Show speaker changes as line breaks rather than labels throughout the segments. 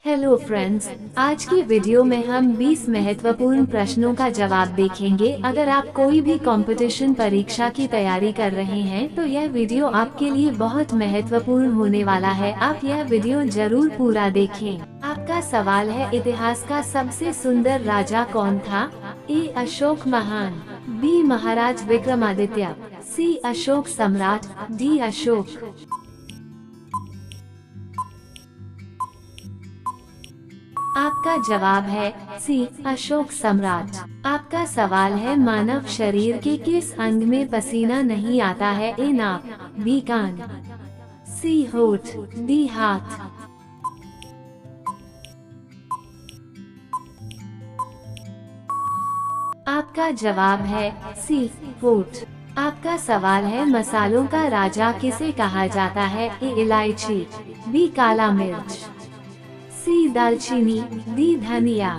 Hello friends, आज की video में हम 20 महत्वपूर्ण प्रश्नों का जवाब देखेंगे। अगर आप कोई भी कंपटीशन परीक्षा की तैयारी कर रहे हैं तो यह वीडियो आपके लिए बहुत महत्वपूर्ण होने वाला है। आप यह वीडियो जरूर पूरा देखें। आपका सवाल है, इतिहास का सबसे सुंदर राजा कौन था? ए अशोक महान, बी महाराज विक्रमादित्य, सी अशोक सम्राट, डी अशोक। आपका जवाब है सी अशोक सम्राट। आपका सवाल है, मानव शरीर के किस अंग में पसीना नहीं आता है? ए नाक, बी कान, सी होठ, डी हाथ। आपका जवाब है सी होठ। आपका सवाल है, मसालों का राजा किसे कहा जाता है? ए इलायची, बी काला मिर्च, सी दालचीनी, डी धनिया।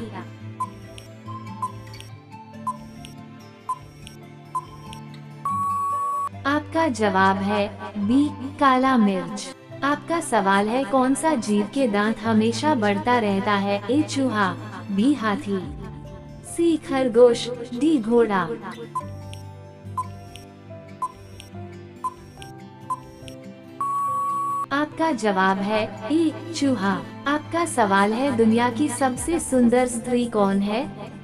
आपका जवाब है बी काला मिर्च। आपका सवाल है, कौन सा जीव के दांत हमेशा बढ़ता रहता है? ए चूहा, बी हाथी, सी खरगोश, डी घोड़ा। आपका जवाब है ए चूहा। आपका सवाल है, दुनिया की सबसे सुंदर स्त्री कौन है?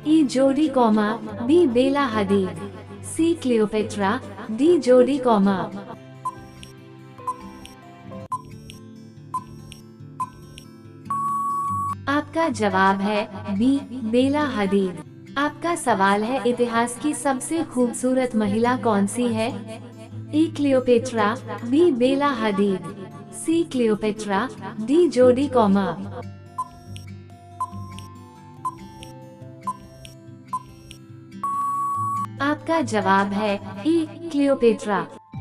ए जोडी कौमा, बी बेला हदीद, सी क्लियोपेट्रा, डी जोडी कौमा। आपका जवाब है बी बेला हदीद। आपका सवाल है, इतिहास की सबसे खूबसूरत महिला कौन सी है? ए क्लियोपेट्रा, बी बेला हदीद, सी क्लियोपेट्रा, डी जोडी कौमा। आपका जवाब है ए क्लियोपेट्रा।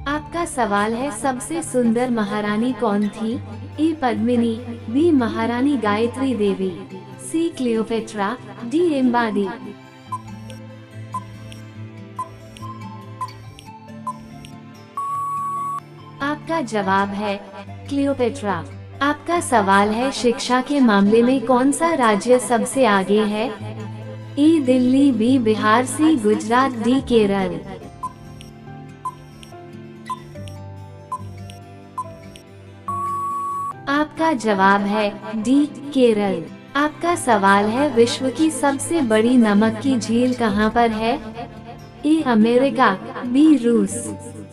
आपका सवाल है, सबसे सुंदर महारानी कौन थी? ए पद्मिनी, बी महारानी गायत्री देवी, सी क्लियोपेट्रा, डी एम्बादी। आपका जवाब है क्लियोपेट्रा। आपका सवाल है, शिक्षा के मामले में कौन सा राज्य सबसे आगे है? ए दिल्ली, बी बिहार, सी गुजरात, डी केरल। आपका जवाब है डी केरल। आपका सवाल है, विश्व की सबसे बड़ी नमक की झील कहाँ पर है? ए अमेरिका, बी रूस,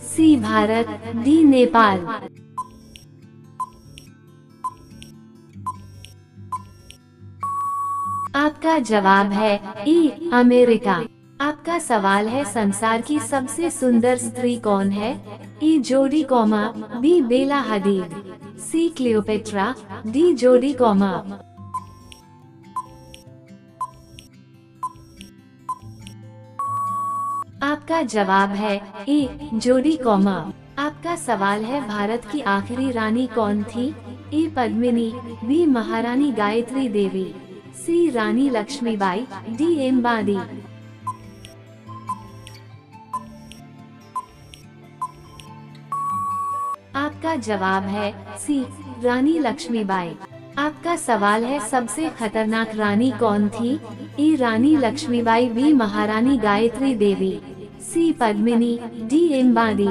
सी भारत, डी नेपाल। आपका जवाब है ए अमेरिका। आपका सवाल है, संसार की सबसे सुंदर स्त्री कौन है? ए जोडी कौमा, बी बेला हदीद, सी क्लियोपेट्रा, डी जोडी कौमा। आपका जवाब है ए जोडी कौमा। आपका सवाल है, भारत की आखिरी रानी कौन थी? ए पद्मिनी, बी महारानी गायत्री देवी, सी रानी लक्ष्मीबाई, डी एम्बादी। आपका जवाब है सी रानी लक्ष्मीबाई। आपका सवाल है, सबसे खतरनाक रानी कौन थी? ए रानी लक्ष्मीबाई, बी महारानी गायत्री देवी, सी पद्मिनी, डी एम्बादी।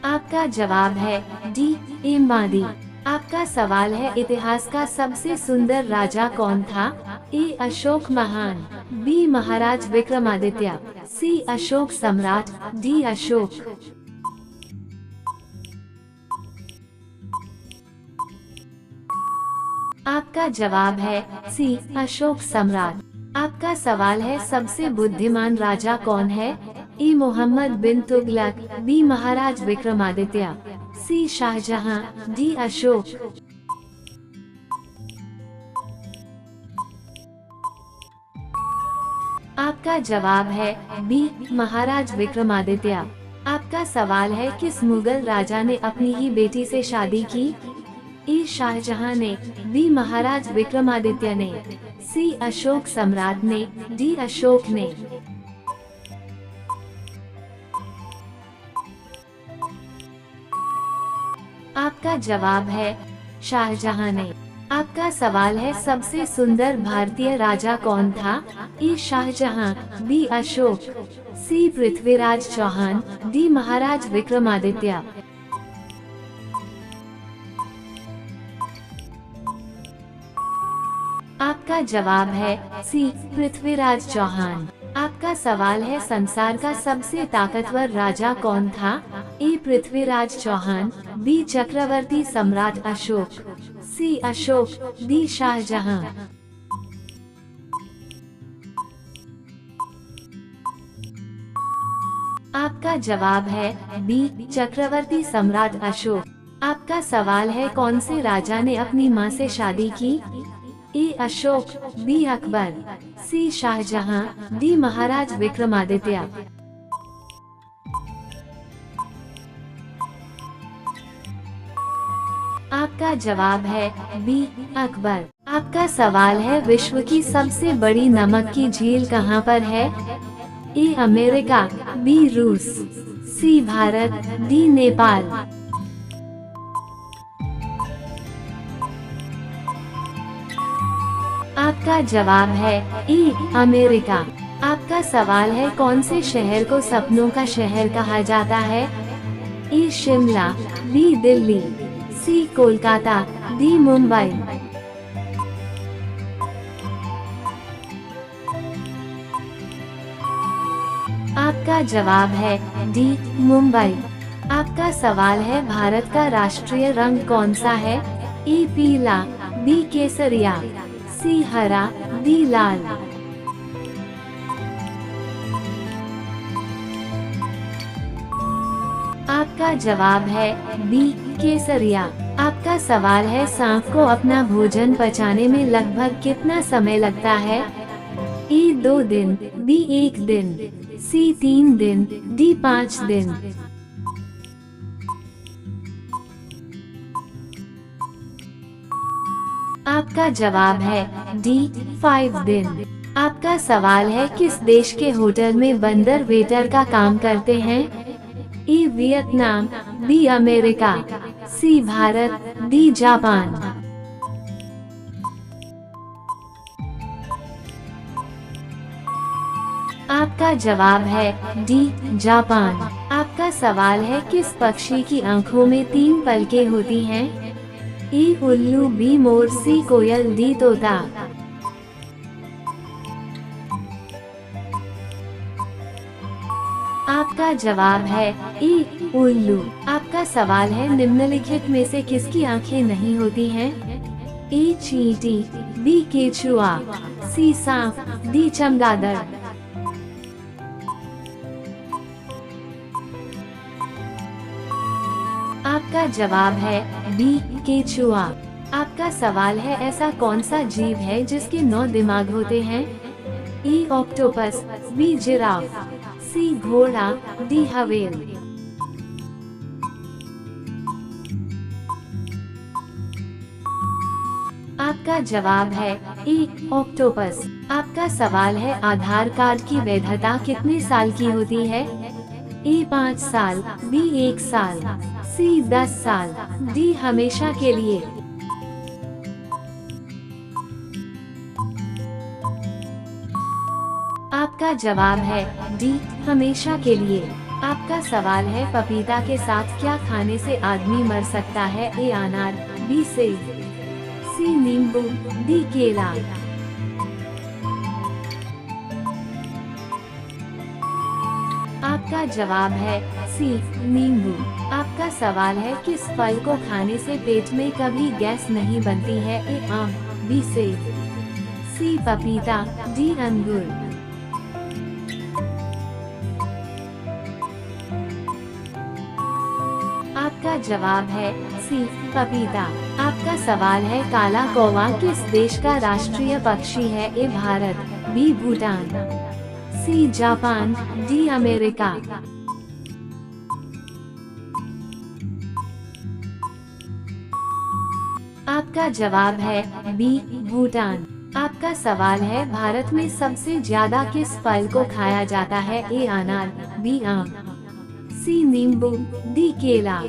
आपका जवाब है डी एम्बादी। आपका सवाल है, इतिहास का सबसे सुंदर राजा कौन था? ए अशोक महान, बी महाराज विक्रमादित्य, सी अशोक सम्राट, डी अशोक। आपका जवाब है सी अशोक सम्राट। आपका सवाल है, सबसे बुद्धिमान राजा कौन है? ए मोहम्मद बिन तुगलक, बी महाराज विक्रमादित्य, सी शाहजहां, डी अशोक। आपका जवाब है बी महाराज विक्रमादित्य। आपका सवाल है, किस मुगल राजा ने अपनी ही बेटी से शादी की? ए शाहजहां ने, बी महाराज विक्रमादित्य ने, सी अशोक सम्राट ने, डी अशोक ने। आपका जवाब है शाहजहां ने। आपका सवाल है सबसे सुंदर भारतीय राजा कौन था? ए शाहजहां, बी अशोक, सी पृथ्वीराज चौहान, डी महाराज विक्रमादित्य। आपका जवाब है सी पृथ्वीराज चौहान। आपका सवाल है संसार का सबसे ताकतवर राजा कौन था? ए पृथ्वीराज चौहान, बी चक्रवर्ती सम्राट अशोक, सी अशोक, डी शाहजहां। आपका जवाब है बी चक्रवर्ती सम्राट अशोक। आपका सवाल है कौन से राजा ने अपनी मां से शादी की? ए अशोक, बी अकबर, सी शाहजहां, डी महाराज विक्रमादित्य। आपका जवाब है बी अकबर। आपका सवाल है विश्व की सबसे बड़ी नमक की झील कहां पर है? ए अमेरिका, बी रूस, सी भारत, डी नेपाल। आपका जवाब है ए अमेरिका। आपका सवाल है कौन से शहर को सपनों का शहर कहा जाता है? ए शिमला, बी दिल्ली, सी कोलकाता, डी मुंबई। आपका जवाब है डी मुंबई। आपका सवाल है भारत का राष्ट्रीय रंग कौन सा है? ए पीला, बी केसरिया, सी हरा, डी लाल। आपका जवाब है बी केसरिया। आपका सवाल है सांप को अपना भोजन पचाने में लगभग कितना समय लगता है? ए 2 दिन, बी 1 दिन, सी 3 दिन, डी 5 दिन। आपका जवाब है डी 5 दिन। आपका सवाल है किस देश के होटल में बंदर वेटर का काम करते हैं? ए वियतनाम, बी अमेरिका, सी भारत, डी जापान। आपका जवाब है डी जापान। आपका सवाल है किस पक्षी की आंखों में 3 पलकें होती हैं? ए उल्लू, be more, C coil, D तोता। आपका जवाब है ए उल्लू। आपका सवाल है निम्नलिखित में से किसकी आंखें नहीं होती हैं? ए चींटी, बी केचुआ, सी सांप, डी चमगादड़। आपका जवाब है बी केचुआ। आपका सवाल है ऐसा कौन सा जीव है जिसके 9 दिमाग होते हैं? ए ऑक्टोपस, बी जिराफ, सी घोड़ा, डी हवेल। आपका जवाब है ए ऑक्टोपस। आपका सवाल है आधार कार्ड की वैधता कितने साल की होती है? ए 5 साल, बी 1 साल, सी 10 साल, डी हमेशा के लिए। आपका जवाब है डी हमेशा के लिए। आपका सवाल है पपीता के साथ क्या खाने से आदमी मर सकता है? ए अनार, बी सेब, सी नींबू, डी केला। आपका जवाब है सी नींबू। आपका सवाल है किस फल को खाने से पेट में कभी गैस नहीं बनती है? ए आम, बी सेब, सी पपीता, डी अंगूर। आपका जवाब है सी पपीता। आपका सवाल है काला कौवा किस देश का राष्ट्रीय पक्षी है? A Bharat, B Bhutan, C Japan, D America. आपका जवाब है बी भूटान। आपका सवाल है भारत में सबसे ज्यादा किस फल को खाया जाता है? ए अनार, बी आम, सी नींबू, डी केला।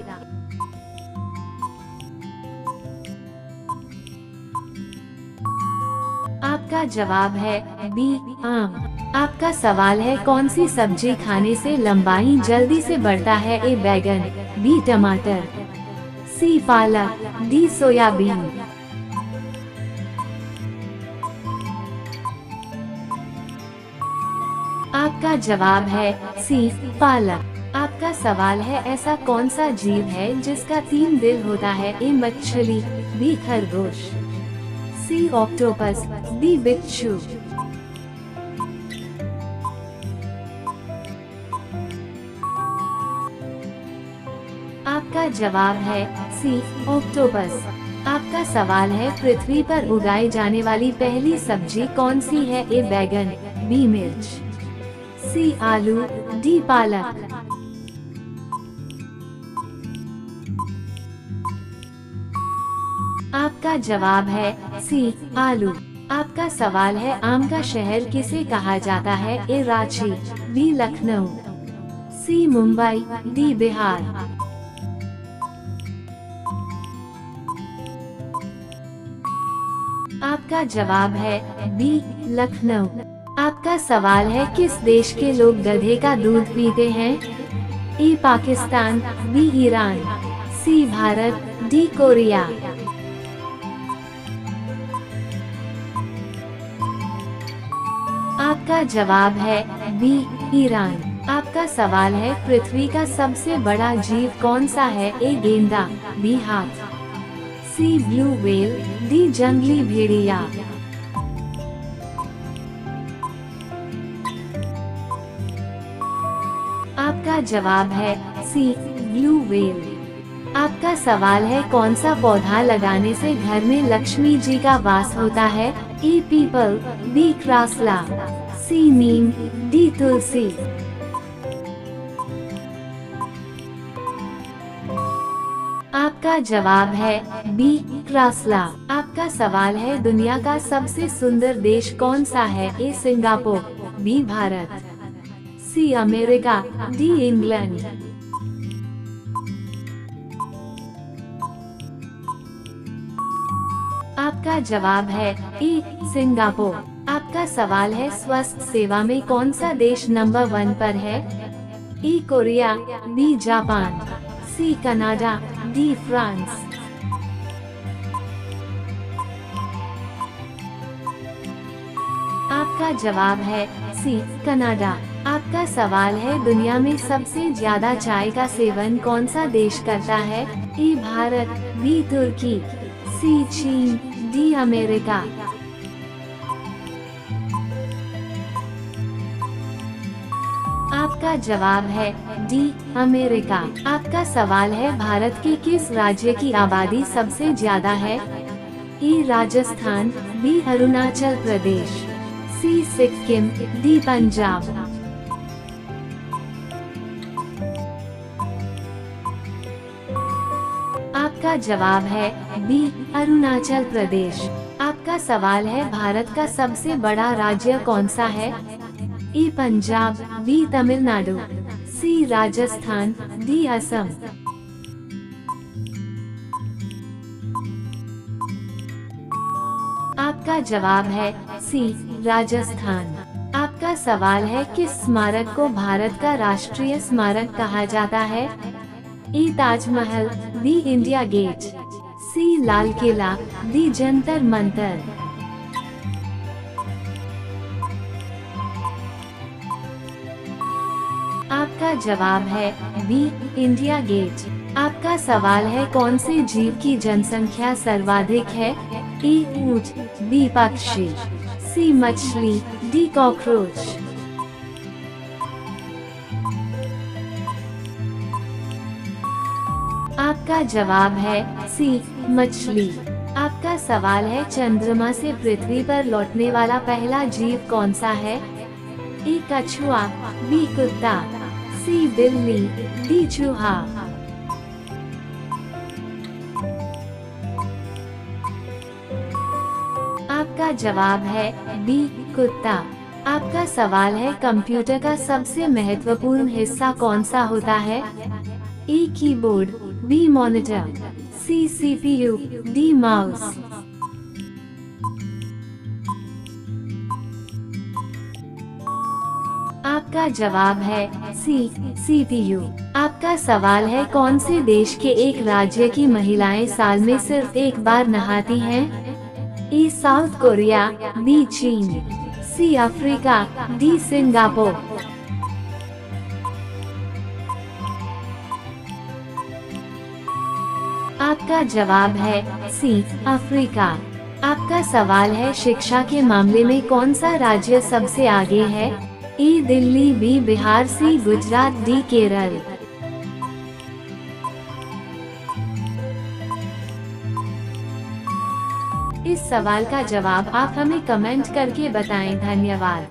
आपका जवाब है बी आम। आपका सवाल है कौन सी सब्जी खाने से लंबाई जल्दी से बढ़ता है? ए बैगन, बी टमाटर, सी पालक, डी सोयाबीन। आपका जवाब है सी पालक। आपका सवाल है ऐसा कौन सा जीव है जिसका 3 दिल होता है? ए मछली, बी खरगोश, सी ऑक्टोपस, डी बिच्छू। आपका जवाब है सी ऑक्टोपस। आपका सवाल है पृथ्वी पर उगाई जाने वाली पहली सब्जी कौन सी है? ए बैगन, बी मिर्च, सी आलू, डी पालक। आपका जवाब है सी आलू। आपका सवाल है आम का शहर किसे कहा जाता है? ए रांची, बी लखनऊ, सी मुंबई, डी बिहार। आपका जवाब है बी लखनऊ। आपका सवाल है किस देश के लोग गधे का दूध पीते हैं? ए पाकिस्तान, बी ईरान, सी भारत, डी कोरिया। आपका जवाब है बी ईरान। आपका सवाल है पृथ्वी का सबसे बड़ा जीव कौन सा है? ए गेंडा, बी हाथ, सी ब्लू व्हेल, डी जंगली भेड़िया। आपका जवाब है सी ब्लू व्हेल। आपका सवाल है कौन सा पौधा लगाने से घर में लक्ष्मी जी का वास होता है? ए पीपल, बी क्रासला, सी नीम, डी तुलसी। आपका जवाब है बी क्रासला। आपका सवाल है दुनिया का सबसे सुंदर देश कौन सा है? A Singapore, B Bharat, C America, D England. आपका जवाब है ए सिंगापुर। आपका सवाल है स्वास्थ्य सेवा में कौन सा देश नंबर 1 पर है? A Korea, B Japan, C Canada, D France. आपका जवाब है सी कनाडा। आपका सवाल है दुनिया में सबसे ज्यादा चाय का सेवन कौन सा देश करता है? ए भारत, बी तुर्की, सी चीन, डी अमेरिका। आपका जवाब है डी अमेरिका। आपका सवाल है भारत के किस राज्य की आबादी सबसे ज्यादा है? ए राजस्थान, बी अरुणाचल प्रदेश, सी सिक्किम, डी पंजाब। आपका जवाब है बी अरुणाचल प्रदेश। आपका सवाल है भारत का सबसे बड़ा राज्य कौन सा है? ए पंजाब, बी तमिलनाडु, सी राजस्थान, डी असम। आपका जवाब है सी राजस्थान। आपका सवाल है किस स्मारक को भारत का राष्ट्रीय स्मारक कहा जाता है? ए ताजमहल, बी इंडिया गेट, सी लाल किला, डी जंतर मंतर। आपका जवाब है बी इंडिया गेट। आपका सवाल है कौन से जीव की जनसंख्या सर्वाधिक है? ए ऊंट, बी पक्षी, सी मछली, डी कॉकरोच। आपका जवाब है सी मछली। आपका सवाल है चंद्रमा से पृथ्वी पर लौटने वाला पहला जीव कौन सा है? ए कछुआ, बी कुत्ता, सी बिल्ली, डी चूहा। आपका जवाब है बी कुत्ता। आपका सवाल है कंप्यूटर का सबसे महत्वपूर्ण हिस्सा कौन सा होता है? A keyboard, B monitor, C CPU, D mouse. आपका जवाब है सी, CPU। आपका सवाल है कौन से देश के एक राज्य की महिलाएं साल में सिर्फ एक बार नहाती हैं? ए साउथ कोरिया, बी चीन, सी अफ्रीका, डी सिंगापुर। आपका जवाब है सी, अफ्रीका। आपका सवाल है शिक्षा के मामले में कौन सा राज्य सबसे आगे है? ए दिल्ली, बी बिहार, सी गुजरात, डी केरल। इस सवाल का जवाब आप हमें कमेंट करके बताएं। धन्यवाद।